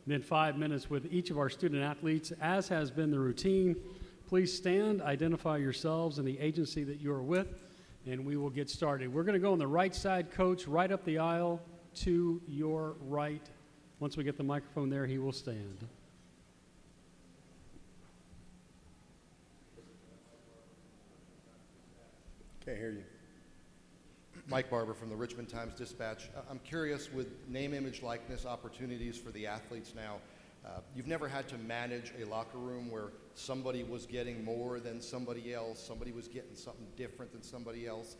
then 5 minutes with each of our student athletes, as has been the routine. Please stand, identify yourselves and the agency that you are with, and we will get started. We're going to go on the right side, Coach, right up the aisle to your right. Once we get the microphone there, he will stand. Can't hear you. Mike Barber from the Richmond Times-Dispatch. I'm curious, with name, image, likeness opportunities for the athletes now, you've never had to manage a locker room where somebody was getting more than somebody else, somebody was getting something different than somebody else.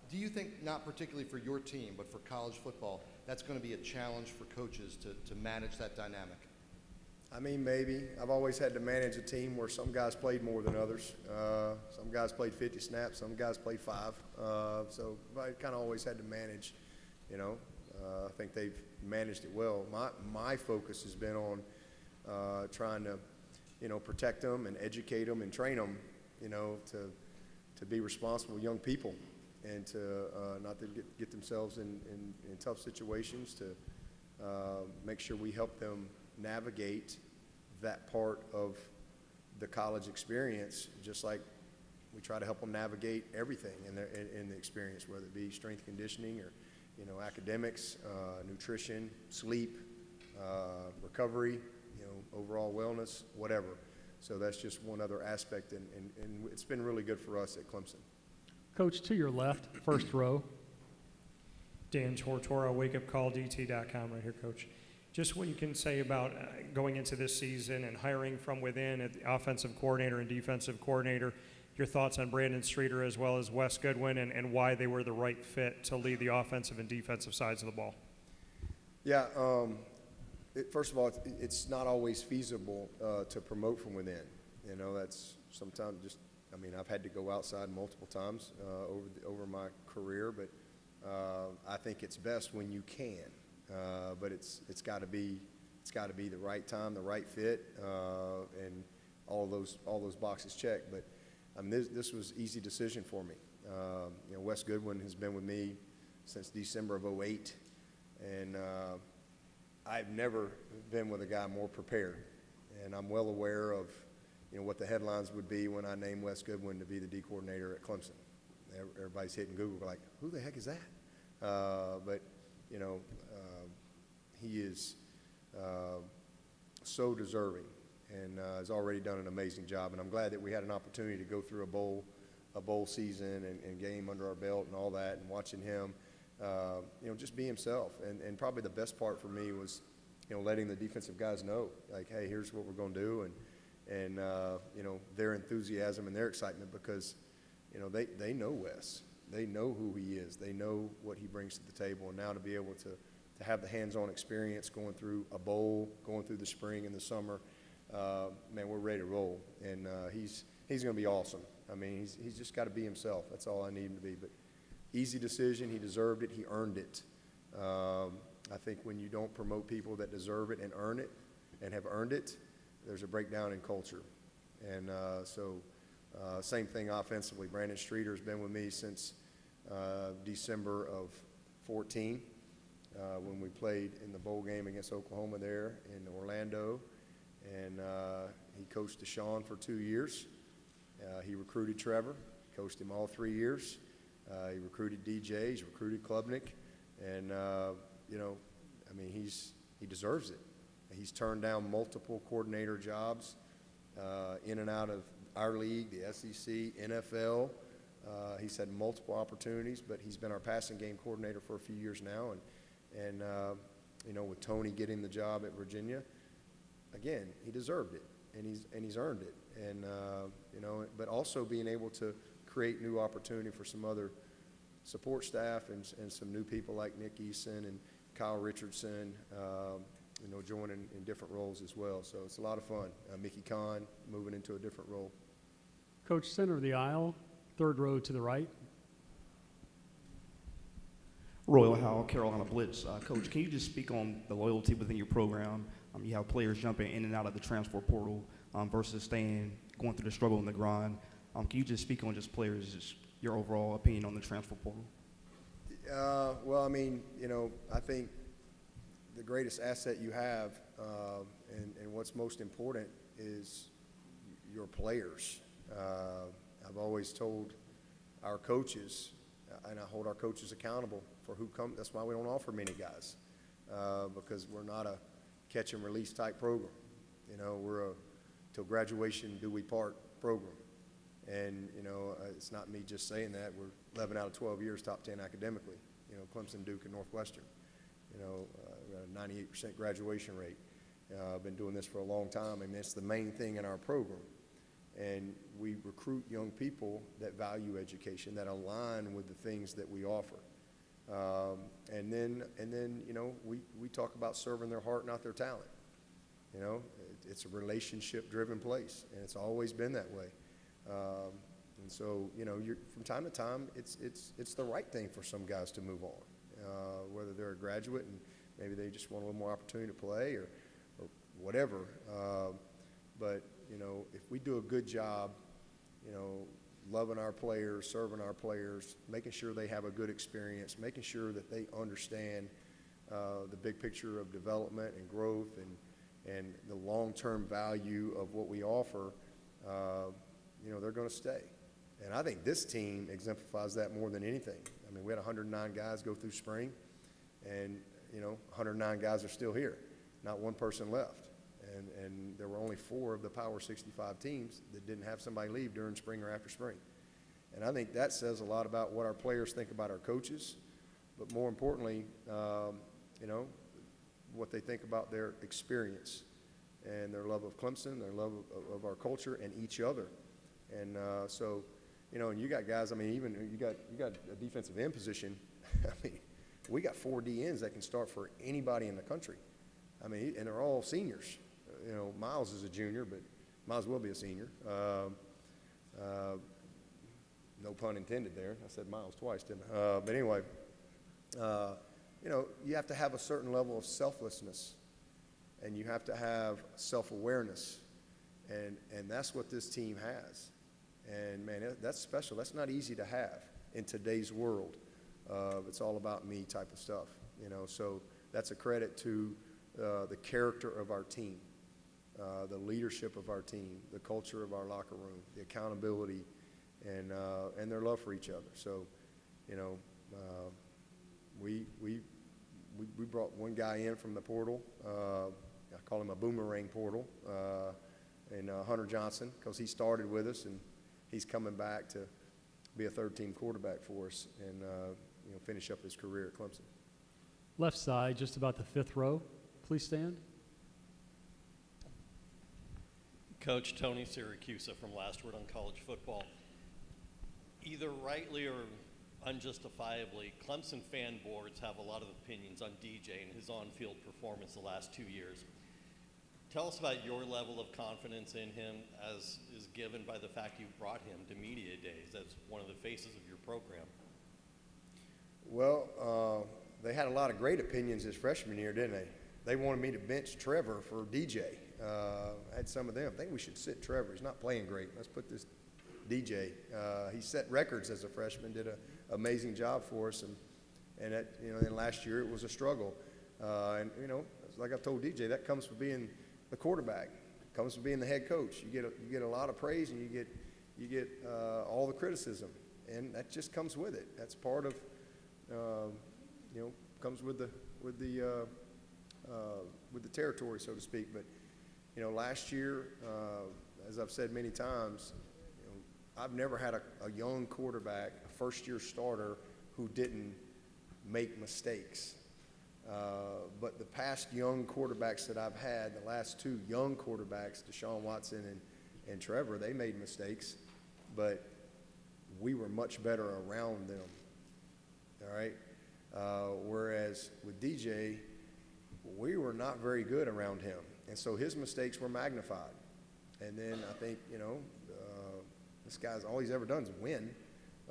Do you think, not particularly for your team, but for college football, that's going to be a challenge for coaches to manage that dynamic? I mean, maybe. I've always had to manage a team where some guys played more than others. Some guys played 50 snaps, some guys played 5. So I kind of always had to manage, you know. I think they've managed it well. My focus has been on trying to, you know, protect them and educate them and train them, you know, to be responsible young people and to not to get themselves in tough situations, to make sure we help them navigate that part of the college experience, just like we try to help them navigate everything in the experience, whether it be strength conditioning or, you know, academics, nutrition, sleep, recovery, you know, overall wellness, whatever. So that's just one other aspect, and it's been really good for us at Clemson. Coach, to your left, first row. Dan Tortora, wakeupcalldt.com right here, Coach. Just what you can say about going into this season and hiring from within at the offensive coordinator and defensive coordinator, your thoughts on Brandon Streeter as well as Wes Goodwin, and why they were the right fit to lead the offensive and defensive sides of the ball. Yeah, first of all, it's not always feasible to promote from within. You know, that's sometimes just, I mean, I've had to go outside multiple times over my career, but I think it's best when you can. But it's got to be the right time, the right fit, and all those boxes checked. But this was an easy decision for me. You know, Wes Goodwin has been with me since December of '08, and I've never been with a guy more prepared. And I'm well aware of, you know, what the headlines would be when I named Wes Goodwin to be the D coordinator at Clemson. Everybody's hitting Google like, who the heck is that? But you know, he is so deserving and has already done an amazing job. And I'm glad that we had an opportunity to go through a bowl season and game under our belt and all that, and watching him, you know, just be himself. And probably the best part for me was, you know, letting the defensive guys know, like, hey, here's what we're going to do, and you know, their enthusiasm and their excitement, because, you know, they know Wes. They know who he is. They know what he brings to the table. And now to be able to have the hands-on experience going through a bowl, going through the spring and the summer, man, we're ready to roll. And he's going to be awesome. I mean, he's just got to be himself. That's all I need him to be. But easy decision. He deserved it. He earned it. I think when you don't promote people that deserve it and earn it and have earned it, there's a breakdown in culture. And so same thing offensively. Brandon Streeter has been with me since December of 14 when we played in the bowl game against Oklahoma there in Orlando. And he coached Deshaun for 2 years. He recruited Trevor, coached him all 3 years. He recruited DJ, he's recruited Klubnik. And, you know, I mean, he deserves it. He's turned down multiple coordinator jobs in and out of our league, the SEC, NFL. He's had multiple opportunities, but he's been our passing game coordinator for a few years now. And you know, with Tony getting the job at Virginia, again, he deserved it, and he's earned it. And you know, but also being able to create new opportunity for some other support staff and some new people like Nick Eason and Kyle Richardson, you know, joining in different roles as well. So it's a lot of fun. Mickey Kahn moving into a different role. Coach, center of the aisle, third row to the right. Royal Howell, Carolina Blitz. Coach, can you just speak on the loyalty within your program? You have players jumping in and out of the transfer portal versus going through the struggle and the grind. Can you just speak on just players, just your overall opinion on the transfer portal? Well, I mean, you know, I think the greatest asset you have, and what's most important is your players. I've always told our coaches, and I hold our coaches accountable for who come. That's why we don't offer many guys, because we're not a catch and release type program. You know, we're a till graduation do we part program. And, you know, it's not me just saying that. We're 11 out of 12 years top 10 academically. You know, Clemson, Duke, and Northwestern. You know, we got a 98% graduation rate. I've been doing this for a long time, and it's the main thing in our program. And we recruit young people that value education, that align with the things that we offer. And then, you know, we talk about serving their heart, not their talent. You know, it's a relationship-driven place, and it's always been that way. And so, you know, from time to time, it's the right thing for some guys to move on, whether they're a graduate and maybe they just want a little more opportunity to play or whatever. But, you know, if we do a good job, you know, loving our players, serving our players, making sure they have a good experience, making sure that they understand the big picture of development and growth and the long-term value of what we offer, you know, they're going to stay. And I think this team exemplifies that more than anything. I mean, we had 109 guys go through spring, and, you know, 109 guys are still here. Not one person left. And there were only 4 of the Power 65 teams that didn't have somebody leave during spring or after spring. And I think that says a lot about what our players think about our coaches, but more importantly, you know, what they think about their experience and their love of Clemson, their love of our culture and each other. And so, you know, and you got guys, I mean, even you got a defensive end position. I mean, we got 4 DNs that can start for anybody in the country. I mean, and they're all seniors. You know, Miles is a junior, but Miles will be a senior. No pun intended there. I said Miles twice, didn't I? But anyway, you know, you have to have a certain level of selflessness, and you have to have self-awareness, and that's what this team has. And, man, that's special. That's not easy to have in today's world. It's all about me type of stuff, you know. So that's a credit to the character of our team, the leadership of our team, the culture of our locker room, the accountability, and their love for each other. So, you know, we brought one guy in from the portal. I call him a boomerang portal, and Hunter Johnson, because he started with us, and he's coming back to be a third-team quarterback for us and you know, finish up his career at Clemson. Left side, just about the 5th row. Please stand. Coach Tony Siracusa from Last Word on College Football. Either rightly or unjustifiably, Clemson fan boards have a lot of opinions on DJ and his on-field performance the last 2 years. Tell us about your level of confidence in him, as is given by the fact you brought him to media days as one of the faces of your program. Well, they had a lot of great opinions his freshman year, didn't they? They wanted me to bench Trevor for DJ. I had some of them. I think we should sit Trevor. He's not playing great. Let's put this DJ. He set records as a freshman, did an amazing job for us, and that, you know, then last year it was a struggle. And, you know, like I told DJ, that comes from being the quarterback. It comes from being the head coach. You get a lot of praise, and you get all the criticism, and that just comes with it. That's part of, you know, comes with the territory, so to speak. But, you know, last year, as I've said many times, you know, I've never had a young quarterback, a first-year starter, who didn't make mistakes. But the past young quarterbacks that I've had, the last 2 young quarterbacks, Deshaun Watson and Trevor, they made mistakes, but we were much better around them. All right? Whereas with DJ, we were not very good around him. And so his mistakes were magnified. And then I think, you know, this guy's all he's ever done is win.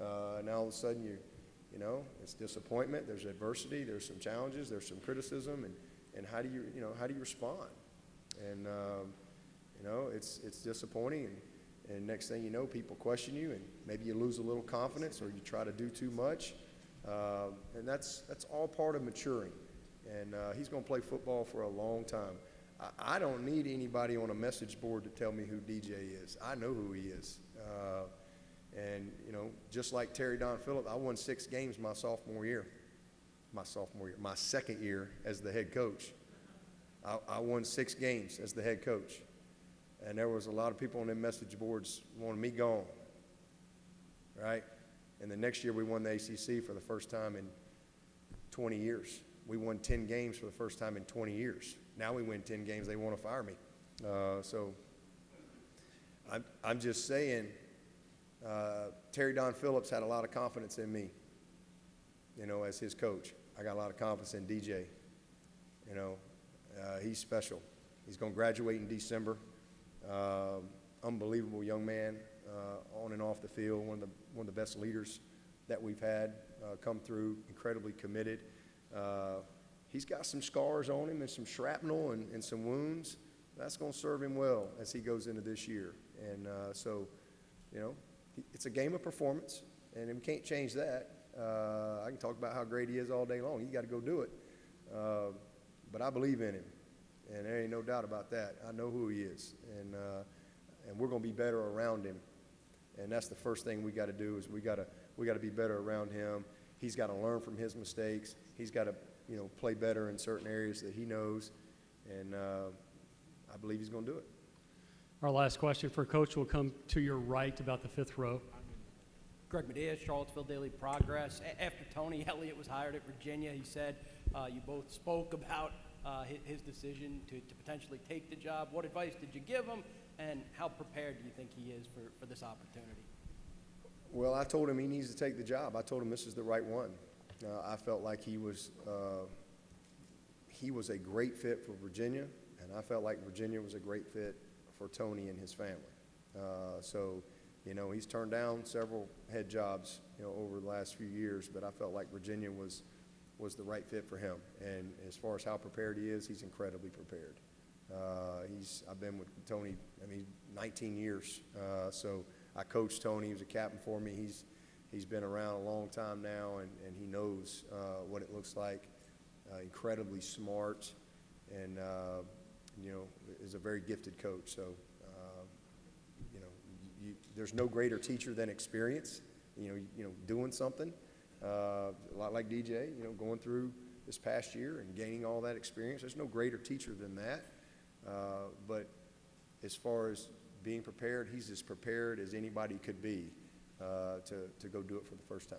Now all of a sudden you know, it's disappointment, there's adversity, there's some challenges, there's some criticism, and how do you respond? And, you know, it's disappointing, and next thing you know, people question you, and maybe you lose a little confidence or you try to do too much. And that's all part of maturing. and he's going to play football for a long time. I don't need anybody on a message board to tell me who DJ is. I know who he is. And, you know, just like Terry Don Phillip, I won 6 games my second year as the head coach. I won 6 games as the head coach. And there was a lot of people on them message boards wanting me gone, right? And the next year we won the ACC for the first time in 20 years. We won 10 games for the first time in 20 years. Now we win 10 games, they want to fire me. So I'm just saying, Terry Don Phillips had a lot of confidence in me, you know, as his coach. I got a lot of confidence in DJ. You know, he's special. He's going to graduate in December. Unbelievable young man, on and off the field, one of the best leaders that we've had come through, incredibly committed. He's got some scars on him and some shrapnel and some wounds. That's going to serve him well as he goes into this year. And so, you know, it's a game of performance, and we can't change that. I can talk about how great he is all day long. He's got to go do it. But I believe in him, and there ain't no doubt about that. I know who he is, and we're going to be better around him. And that's the first thing we got to do is we got to be better around him. He's got to learn from his mistakes. He's got to, you know, play better in certain areas that he knows, and I believe he's going to do it. Our last question for Coach will come to your right, about the 5th row. Greg Medea, Charlottesville Daily Progress. After Tony Elliott was hired at Virginia, he said you both spoke about his decision to potentially take the job. What advice did you give him, and how prepared do you think he is for this opportunity? Well, I told him he needs to take the job. I told him this is the right one. I felt like he was a great fit for Virginia, and I felt like Virginia was a great fit for Tony and his family. So, you know, he's turned down several head jobs, you know, over the last few years, but I felt like Virginia was the right fit for him. And as far as how prepared he is, he's incredibly prepared. I've been with Tony, 19 years. So I coached Tony. He was a captain for me. He's been around a long time now, and he knows what it looks like. Incredibly smart, and you know, is a very gifted coach. So you know, there's no greater teacher than experience. You know, doing something a lot like DJ. You know, going through this past year and gaining all that experience. There's no greater teacher than that. But as far as being prepared, he's as prepared as anybody could be to go do it for the first time.